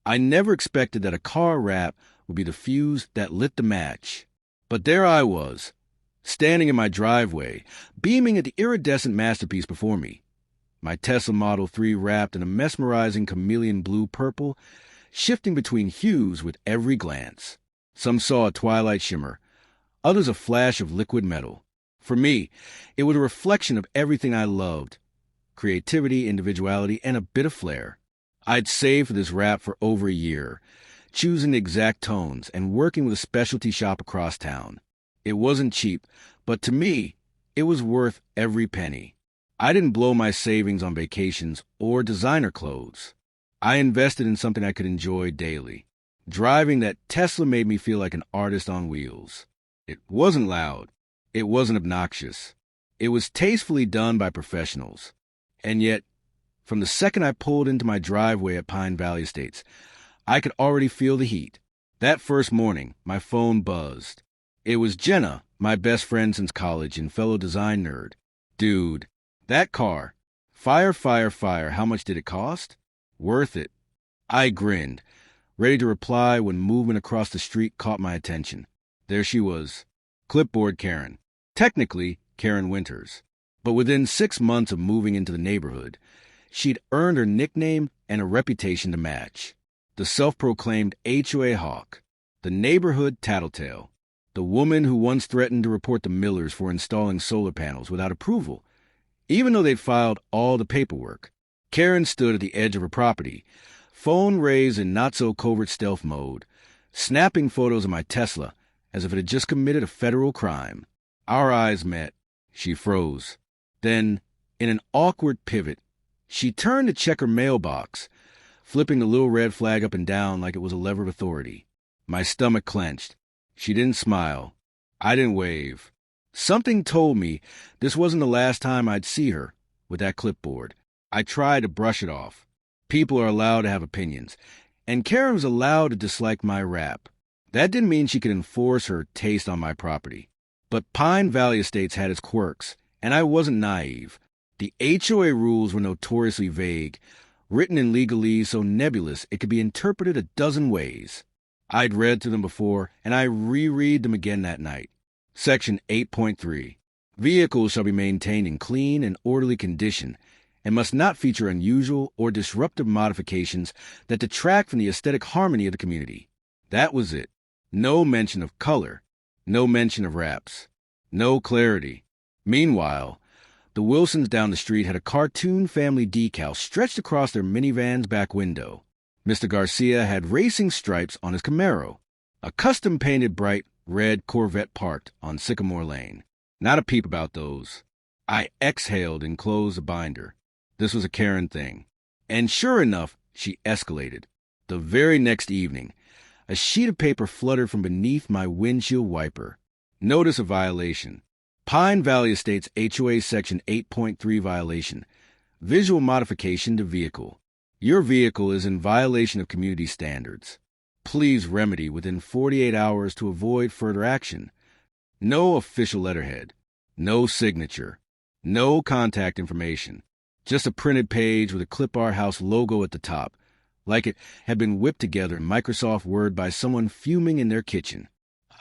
I never expected that a car wrap would be the fuse that lit the match. But there I was, standing in my driveway, beaming at the iridescent masterpiece before me. My Tesla Model 3 wrapped in a mesmerizing chameleon blue-purple, shifting between hues with every glance. Some saw a twilight shimmer, others a flash of liquid metal. For me, it was a reflection of everything I loved: creativity, individuality, and a bit of flair. I'd saved for this wrap for over a year, choosing the exact tones and working with a specialty shop across town. It wasn't cheap, but to me, it was worth every penny. I didn't blow my savings on vacations or designer clothes. I invested in something I could enjoy daily. Driving that Tesla made me feel like an artist on wheels. It wasn't loud. It wasn't obnoxious. It was tastefully done by professionals. And yet, from the second I pulled into my driveway at Pine Valley Estates, I could already feel the heat. That first morning, my phone buzzed. It was Jenna, my best friend since college and fellow design nerd. Dude, that car. Fire, fire, fire. How much did it cost? Worth it. I grinned, ready to reply when movement across the street caught my attention. There she was. Clipboard Karen. Technically, Karen Winters. But within 6 months of moving into the neighborhood, she'd earned her nickname and a reputation to match. The self-proclaimed HOA hawk. The neighborhood tattletale. The woman who once threatened to report the Millers for installing solar panels without approval, even though they'd filed all the paperwork. Karen stood at the edge of her property, phone raised in not-so-covert stealth mode, snapping photos of my Tesla as if it had just committed a federal crime. Our eyes met. She froze. Then, in an awkward pivot, she turned to check her mailbox, flipping the little red flag up and down like it was a lever of authority. My stomach clenched. She didn't smile. I didn't wave. Something told me this wasn't the last time I'd see her with that clipboard. I tried to brush it off. People are allowed to have opinions, and Karen was allowed to dislike my rap. That didn't mean she could enforce her taste on my property. But Pine Valley Estates had its quirks, and I wasn't naive. The HOA rules were notoriously vague, written in legalese so nebulous it could be interpreted a dozen ways. I'd read through them before, and I reread them again that night. Section 8.3. Vehicles shall be maintained in clean and orderly condition and must not feature unusual or disruptive modifications that detract from the aesthetic harmony of the community. That was it. No mention of color. No mention of wraps. No clarity. Meanwhile, the Wilsons down the street had a cartoon family decal stretched across their minivan's back window. Mr. Garcia had racing stripes on his Camaro. A custom-painted bright red Corvette parked on Sycamore Lane. Not a peep about those. I exhaled and closed the binder. This was a Karen thing. And sure enough, she escalated. The very next evening, a sheet of paper fluttered from beneath my windshield wiper. Notice of violation. Pine Valley Estates HOA Section 8.3 violation. Visual modification to vehicle. Your vehicle is in violation of community standards. Please remedy within 48 hours to avoid further action. No official letterhead. No signature. No contact information. Just a printed page with a Clip Art House logo at the top, like it had been whipped together in Microsoft Word by someone fuming in their kitchen.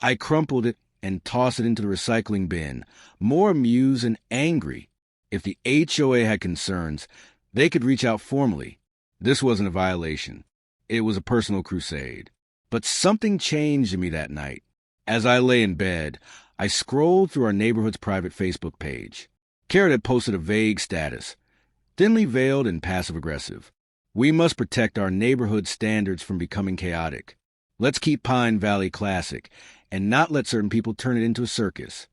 I crumpled it and tossed it into the recycling bin, more amused and angry. If the HOA had concerns, they could reach out formally. This wasn't a violation. It was a personal crusade. But something changed in me that night. As I lay in bed, I scrolled through our neighborhood's private Facebook page. Karen had posted a vague status, thinly veiled and passive-aggressive. We must protect our neighborhood standards from becoming chaotic. Let's keep Pine Valley classic and not let certain people turn it into a circus.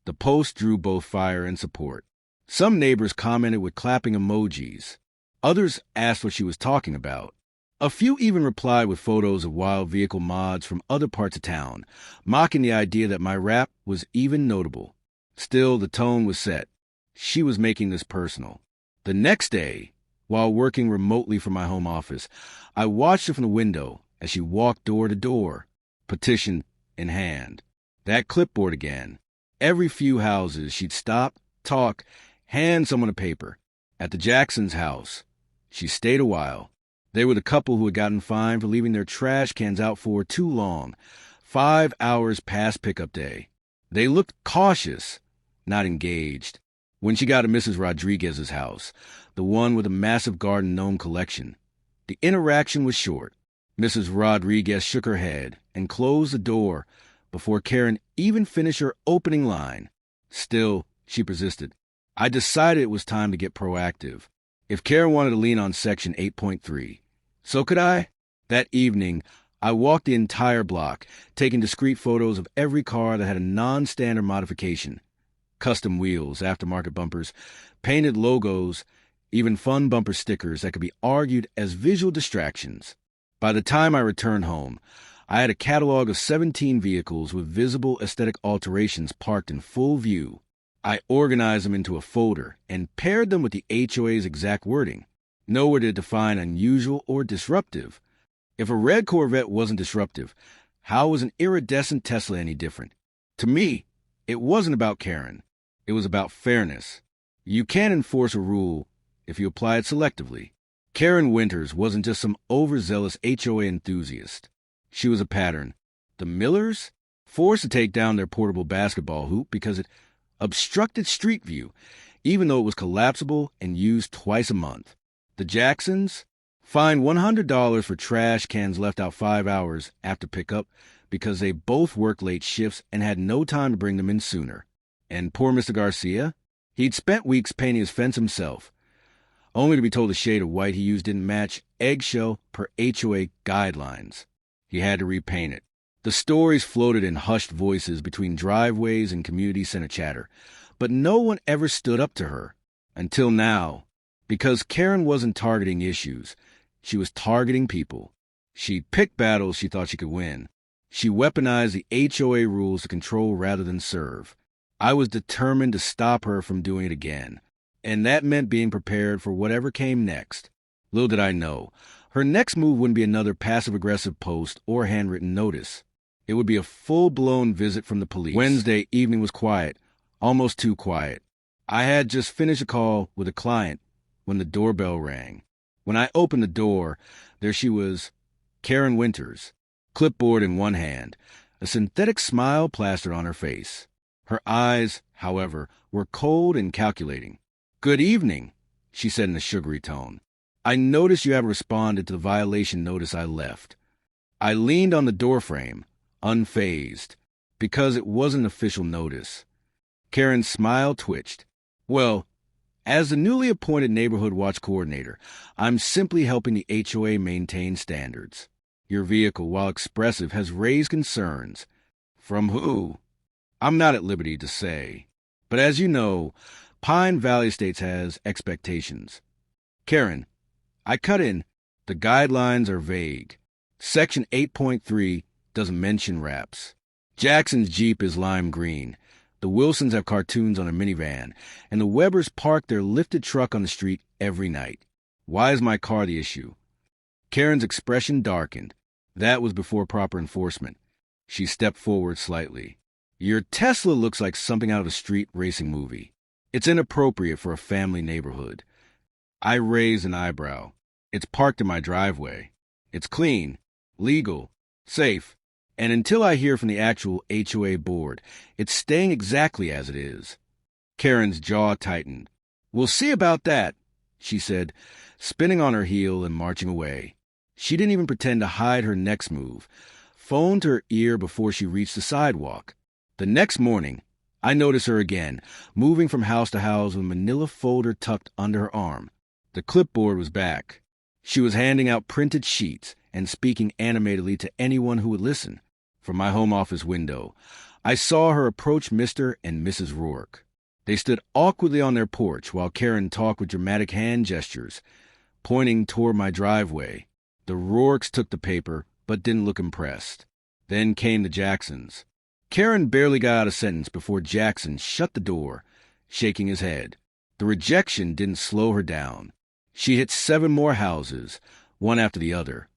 The post drew both fire and support. Some neighbors commented with clapping emojis. Others asked what she was talking about. A few even replied with photos of wild vehicle mods from other parts of town, mocking the idea that my rap was even notable. Still, the tone was set. She was making this personal. The next day, while working remotely from my home office, I watched her from the window as she walked door to door, petition in hand. That clipboard again. Every few houses, she'd stop, talk, hand someone a paper. At the Jacksons' house, she stayed a while. They were the couple who had gotten fined for leaving their trash cans out for too long, 5 hours past pickup day. They looked cautious, not engaged. When she got to Mrs. Rodriguez's house, the one with a massive garden gnome collection, the interaction was short. Mrs. Rodriguez shook her head and closed the door before Karen even finished her opening line. Still, she persisted. I decided it was time to get proactive. If Karen wanted to lean on Section 8.3, so could I. That evening, I walked the entire block, taking discreet photos of every car that had a non-standard modification. Custom wheels, aftermarket bumpers, painted logos, even fun bumper stickers that could be argued as visual distractions. By the time I returned home, I had a catalog of 17 vehicles with visible aesthetic alterations parked in full view. I organized them into a folder and paired them with the HOA's exact wording. Nowhere to define unusual or disruptive. If a red Corvette wasn't disruptive, how was an iridescent Tesla any different? To me, it wasn't about Karen. It was about fairness. You can't enforce a rule if you apply it selectively. Karen Winters wasn't just some overzealous HOA enthusiast. She was a pattern. The Millers, forced to take down their portable basketball hoop because it obstructed street view, even though it was collapsible and used twice a month. The Jacksons, fined $100 for trash cans left out 5 hours after pickup because they both worked late shifts and had no time to bring them in sooner. And poor Mr. Garcia? He'd spent weeks painting his fence himself, only to be told the shade of white he used didn't match eggshell per HOA guidelines. He had to repaint it. The stories floated in hushed voices between driveways and community center chatter, but no one ever stood up to her. Until now, because Karen wasn't targeting issues, she was targeting people. She picked battles she thought she could win. She weaponized the HOA rules to control rather than serve. I was determined to stop her from doing it again, and that meant being prepared for whatever came next. Little did I know, her next move wouldn't be another passive-aggressive post or handwritten notice. It would be a full-blown visit from the police. Wednesday evening was quiet, almost too quiet. I had just finished a call with a client when the doorbell rang. When I opened the door, there she was, Karen Winters, clipboard in one hand, a synthetic smile plastered on her face. Her eyes, however, were cold and calculating. "Good evening," she said in a sugary tone. "I noticed you haven't responded to the violation notice I left." I leaned on the doorframe, unfazed, because it wasn't an official notice. Karen's smile twitched. "Well, as the newly appointed Neighborhood Watch Coordinator, I'm simply helping the HOA maintain standards. Your vehicle, while expressive, has raised concerns." "From who?" "I'm not at liberty to say. But as you know, Pine Valley Estates has expectations." "Karen," I cut in, "the guidelines are vague. Section 8.3 doesn't mention wraps. Jackson's Jeep is lime green. The Wilsons have cartoons on a minivan, and the Webbers park their lifted truck on the street every night. Why is my car the issue?" Karen's expression darkened. That was before proper enforcement. She stepped forward slightly. "Your Tesla looks like something out of a street racing movie. It's inappropriate for a family neighborhood." I raised an eyebrow. "It's parked in my driveway. It's clean, legal, safe, and until I hear from the actual HOA board, it's staying exactly as it is." Karen's jaw tightened. "We'll see about that," she said, spinning on her heel and marching away. She didn't even pretend to hide her next move, phone to her ear before she reached the sidewalk. The next morning, I noticed her again, moving from house to house with a manila folder tucked under her arm. The clipboard was back. She was handing out printed sheets and speaking animatedly to anyone who would listen. From my home office window, I saw her approach Mr. and Mrs. Rourke. They stood awkwardly on their porch while Karen talked with dramatic hand gestures, pointing toward my driveway. The Rourkes took the paper, but didn't look impressed. Then came the Jacksons. Karen barely got out a sentence before Jackson shut the door, shaking his head. The rejection didn't slow her down. She hit 7 more houses, one after the other,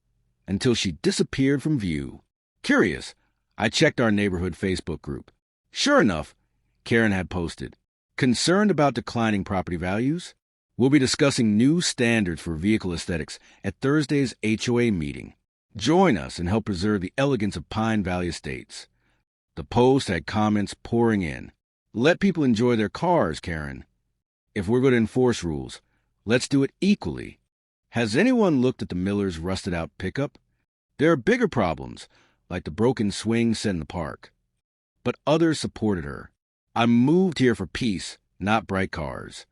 until she disappeared from view. Curious, I checked our neighborhood Facebook group. Sure enough, Karen had posted, "Concerned about declining property values? We'll be discussing new standards for vehicle aesthetics at Thursday's HOA meeting. Join us and help preserve the elegance of Pine Valley Estates. The post had comments pouring in. Let people enjoy their cars, Karen. If we're going to enforce rules, let's do it equally. Has anyone looked at the Miller's rusted-out pickup? There are bigger problems, like the broken swing set in the park. But others supported her. I moved here for peace, not bright cars.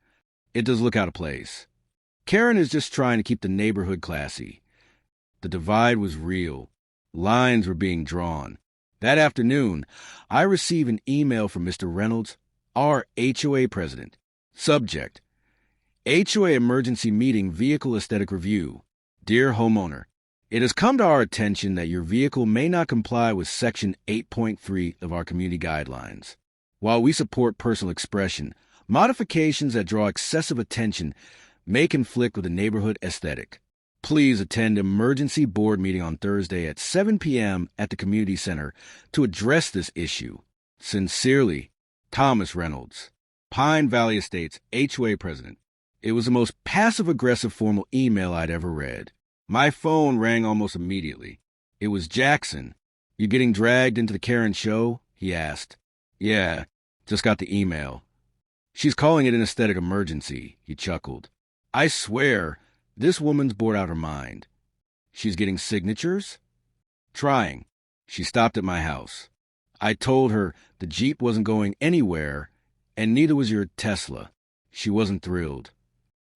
It does look out of place. Karen is just trying to keep the neighborhood classy. The divide was real. Lines were being drawn. That afternoon, I received an email from Mr. Reynolds, our HOA president. Subject: HOA Emergency Meeting Vehicle Aesthetic Review. Dear homeowner, it has come to our attention that your vehicle may not comply with Section 8.3 of our community guidelines. While we support personal expression, modifications that draw excessive attention may conflict with the neighborhood aesthetic. Please attend emergency board meeting on Thursday at 7 p.m. at the community center to address this issue. Sincerely, Thomas Reynolds, Pine Valley Estates HOA president. It was the most passive-aggressive formal email I'd ever read. My phone rang almost immediately. It was Jackson. You getting dragged into the Karen show? He asked. Yeah, just got the email. She's calling it an aesthetic emergency, he chuckled. I swear, this woman's bored out her mind. She's getting signatures? Trying. She stopped at my house. I told her the Jeep wasn't going anywhere, and neither was your Tesla. She wasn't thrilled.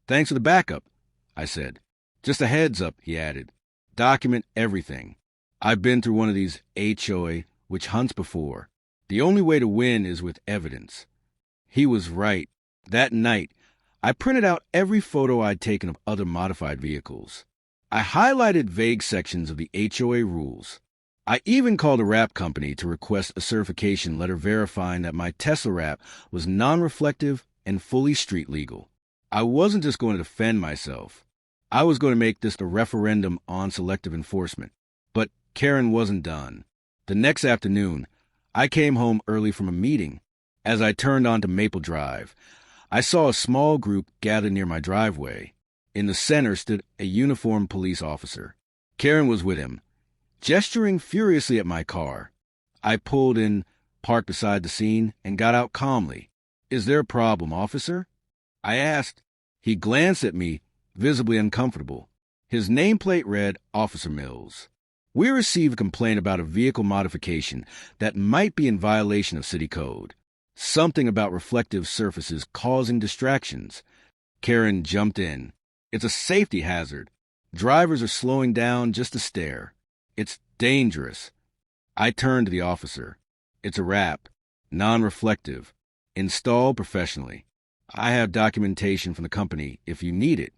Thanks for the backup, I said. Just a heads up, he added. Document everything. I've been through one of these HOA witch hunts before. The only way to win is with evidence. He was right. That night, I printed out every photo I'd taken of other modified vehicles. I highlighted vague sections of the HOA rules. I even called a wrap company to request a certification letter verifying that my Tesla wrap was non-reflective and fully street legal. I wasn't just going to defend myself. I was going to make this a referendum on selective enforcement. But Karen wasn't done. The next afternoon, I came home early from a meeting. As I turned onto Maple Drive, I saw a small group gathered near my driveway. In the center stood a uniformed police officer. Karen was with him, gesturing furiously at my car. I pulled in, parked beside the scene, and got out calmly. Is there a problem, officer? I asked. He glanced at me, visibly uncomfortable. His nameplate read Officer Mills. We received a complaint about a vehicle modification that might be in violation of city code. Something about reflective surfaces causing distractions. Karen jumped in. It's a safety hazard. Drivers are slowing down just to stare. It's dangerous. I turned to the officer. It's a wrap. Non-reflective. Installed professionally. I have documentation from the company if you need it.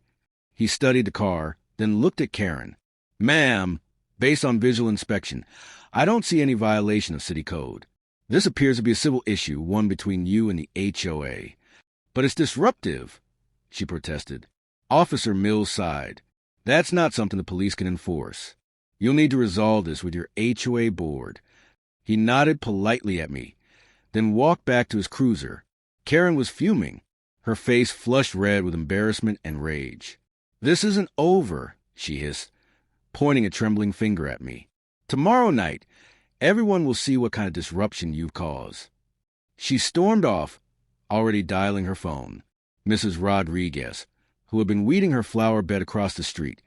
He studied the car, then looked at Karen. Ma'am, based on visual inspection, I don't see any violation of city code. This appears to be a civil issue, one between you and the HOA. But it's disruptive, she protested. Officer Mills sighed. That's not something the police can enforce. You'll need to resolve this with your HOA board. He nodded politely at me, then walked back to his cruiser. Karen was fuming, her face flushed red with embarrassment and rage. This isn't over, she hissed, pointing a trembling finger at me. Tomorrow night, everyone will see what kind of disruption you've caused. She stormed off, already dialing her phone. Mrs. Rodriguez, who had been weeding her flower bed across the street,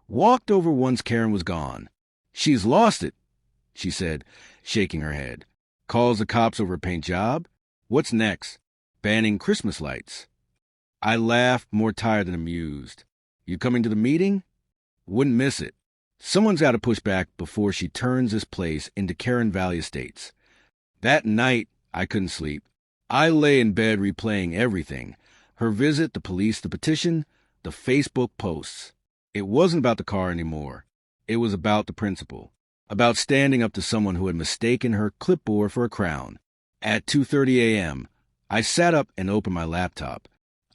walked over once Karen was gone. She's lost it, she said, shaking her head. Calls the cops over a paint job? What's next? Banning Christmas lights. I laughed, more tired than amused. You coming to the meeting? Wouldn't miss it. Someone's got to push back before she turns this place into Karen Valley Estates. That night, I couldn't sleep. I lay in bed replaying everything. Her visit, the police, the petition, the Facebook posts. It wasn't about the car anymore. It was about the principle. About standing up to someone who had mistaken her clipboard for a crown. At 2:30 a.m., I sat up and opened my laptop.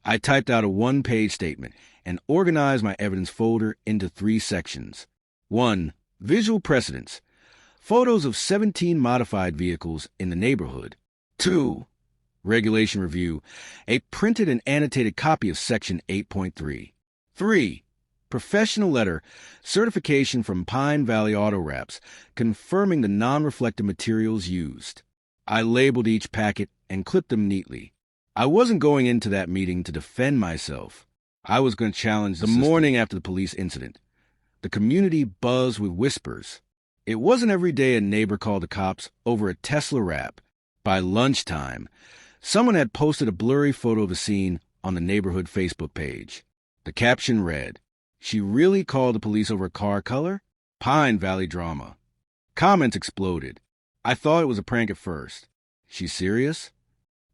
I typed out a one-page statement and organized my evidence folder into 3 sections. 1. Visual precedents. Photos of 17 modified vehicles in the neighborhood. 2. Regulation Review, a printed and annotated copy of Section 8.3. 3. Professional letter, certification from Pine Valley Auto Wraps, confirming the non-reflective materials used. I labeled each packet and clipped them neatly. I wasn't going into that meeting to defend myself. I was going to challenge the morning after the police incident. The community buzzed with whispers. It wasn't every day a neighbor called the cops over a Tesla wrap. By lunchtime, someone had posted a blurry photo of the scene on the neighborhood Facebook page. The caption read, "She really called the police over a car color? Pine Valley drama." Comments exploded. I thought it was a prank at first. She's serious?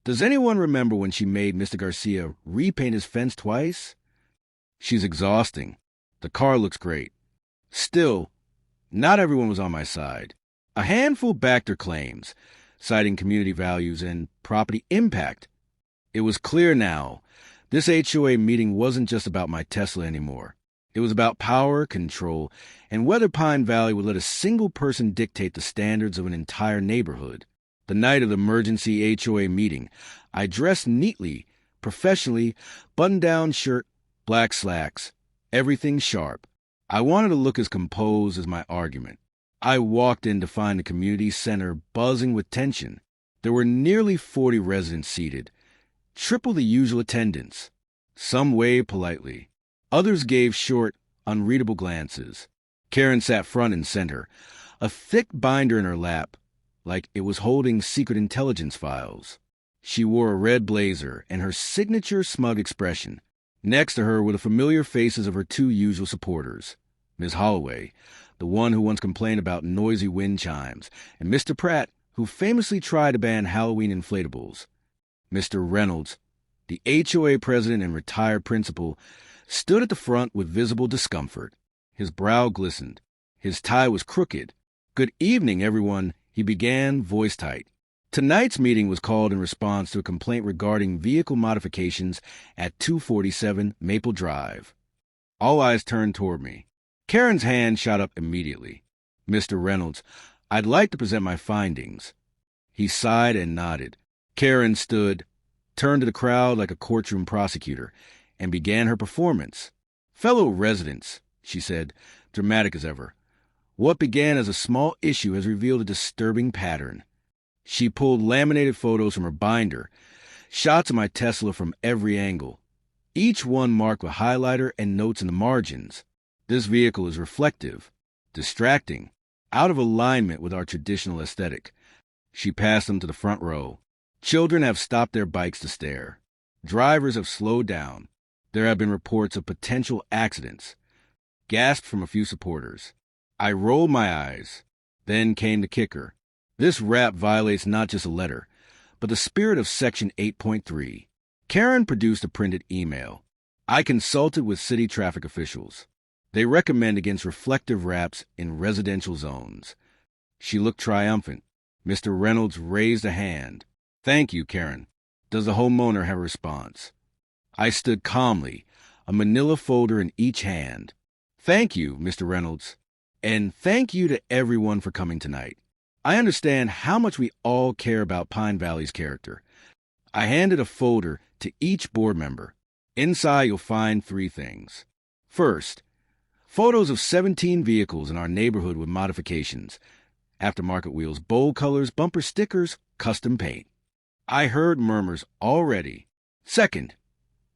Does anyone remember when she made Mr. Garcia repaint his fence twice? She's exhausting. The car looks great. Still, not everyone was on my side. A handful backed her claims, citing community values and property impact. It was clear now, this HOA meeting wasn't just about my Tesla anymore. It was about power, control, and whether Pine Valley would let a single person dictate the standards of an entire neighborhood. The night of the emergency HOA meeting, I dressed neatly, professionally, button-down shirt, black slacks, everything sharp. I wanted to look as composed as my argument. I walked in to find the community center buzzing with tension. There were nearly 40 residents seated, triple the usual attendance. Some waved politely. Others gave short, unreadable glances. Karen sat front and center, a thick binder in her lap, like it was holding secret intelligence files. She wore a red blazer and her signature smug expression. Next to her were the familiar faces of her two usual supporters, Ms. Holloway, the one who once complained about noisy wind chimes, and Mr. Pratt, who famously tried to ban Halloween inflatables. Mr. Reynolds, the HOA president and retired principal, stood at the front with visible discomfort. His brow glistened. His tie was crooked. "Good evening, everyone," he began, voice tight. Tonight's meeting was called in response to a complaint regarding vehicle modifications at 247 Maple Drive. All eyes turned toward me. Karen's hand shot up immediately. "Mr. Reynolds, I'd like to present my findings." He sighed and nodded. Karen stood, turned to the crowd like a courtroom prosecutor, and began her performance. "Fellow residents," she said, dramatic as ever, "what began as a small issue has revealed a disturbing pattern." She pulled laminated photos from her binder, shots of my Tesla from every angle, each one marked with highlighter and notes in the margins. This vehicle is reflective, distracting, out of alignment with our traditional aesthetic. She passed them to the front row. Children have stopped their bikes to stare. Drivers have slowed down. There have been reports of potential accidents. Gasped from a few supporters. I rolled my eyes. Then came the kicker. This rap violates not just a letter, but the spirit of Section 8.3. Karen produced a printed email. I consulted with city traffic officials. They recommend against reflective wraps in residential zones. She looked triumphant. Mr. Reynolds raised a hand. "Thank you, Karen. Does the homeowner have a response?" I stood calmly, a manila folder in each hand. "Thank you, Mr. Reynolds. And thank you to everyone for coming tonight. I understand how much we all care about Pine Valley's character." I handed a folder to each board member. Inside, you'll find 3 things. First, photos of 17 vehicles in our neighborhood with modifications. Aftermarket wheels, bold colors, bumper stickers, custom paint. I heard murmurs already. Second,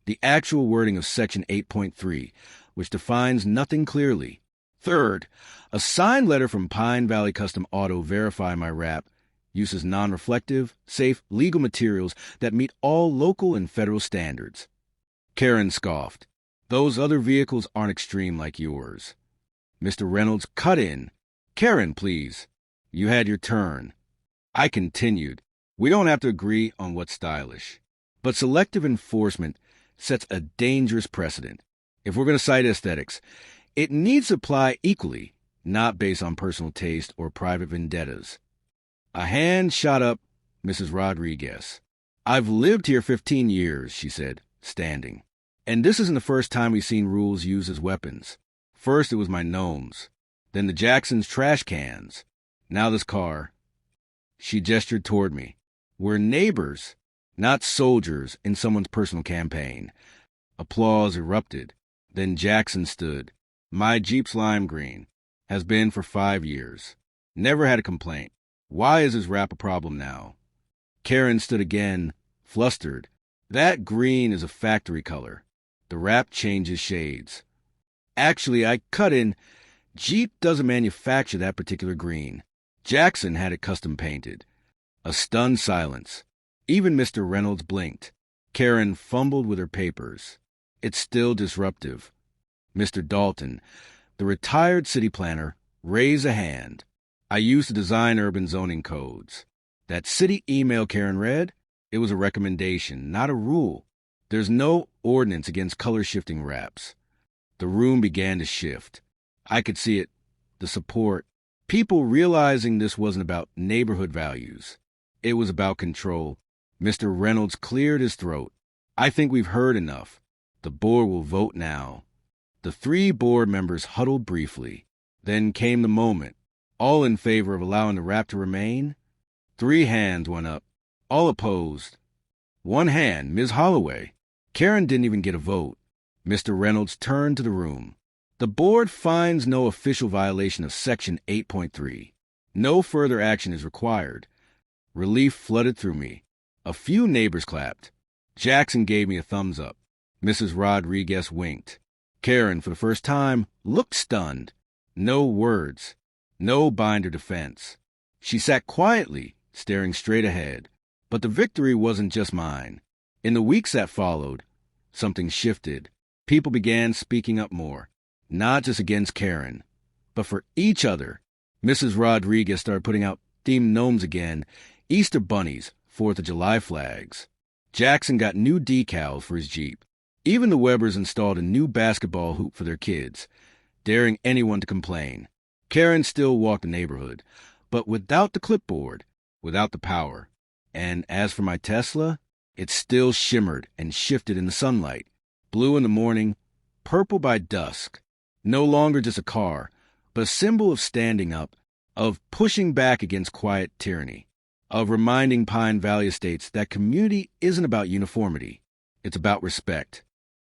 the actual wording of Section 8.3, which defines nothing clearly. Third, a signed letter from Pine Valley Custom Auto verifying my wrap uses non-reflective, safe, legal materials that meet all local and federal standards. Karen scoffed. "Those other vehicles aren't extreme like yours." Mr. Reynolds cut in. "Karen, please. You had your turn." I continued. "We don't have to agree on what's stylish. But selective enforcement sets a dangerous precedent. If we're going to cite aesthetics, it needs to apply equally, not based on personal taste or private vendettas." A hand shot up. Mrs. Rodriguez. "I've lived here 15 years, she said, standing. "And this isn't the first time we've seen rules used as weapons. First it was my gnomes, then the Jacksons' trash cans, now this car." She gestured toward me. "We're neighbors. not soldiers in someone's personal campaign. Applause erupted. Then Jackson stood. My Jeep's lime green. Has been for 5 years. Never had a complaint. Why is his wrap a problem now? Karen stood again, flustered. That green is a factory color. The wrap changes shades. Actually, I cut in. Jeep doesn't manufacture that particular green. Jackson had it custom painted. A stunned silence. Even Mr. Reynolds blinked. Karen fumbled with her papers. It's still disruptive. Mr. Dalton, the retired city planner, raised a hand. I used to design urban zoning codes. That city email Karen read, it was a recommendation, not a rule. There's no ordinance against color-shifting wraps. The room began to shift. I could see it, the support, people realizing this wasn't about neighborhood values. It was about control. Mr. Reynolds cleared his throat. I think we've heard enough. The board will vote now. The 3 board members huddled briefly. Then came the moment. All in favor of allowing the wrap to remain? 3 hands went up. All opposed. 1 hand, Ms. Holloway. Karen didn't even get a vote. Mr. Reynolds turned to the room. The board finds no official violation of Section 8.3. No further action is required. Relief flooded through me. A few neighbors clapped. Jackson gave me a thumbs up. Mrs. Rodriguez winked. Karen, for the first time, looked stunned. No words. No binder defense. She sat quietly, staring straight ahead. But the victory wasn't just mine. In the weeks that followed, something shifted. People began speaking up more. Not just against Karen, but for each other. Mrs. Rodriguez started putting out themed gnomes again, Easter bunnies, 4th of July flags. Jackson got new decals for his Jeep. Even the Webbers installed a new basketball hoop for their kids, daring anyone to complain. Karen still walked the neighborhood, but without the clipboard, without the power. And as for my Tesla, it still shimmered and shifted in the sunlight, blue in the morning, purple by dusk. No longer just a car, but a symbol of standing up, of pushing back against quiet tyranny, of reminding Pine Valley Estates that community isn't about uniformity. It's about respect.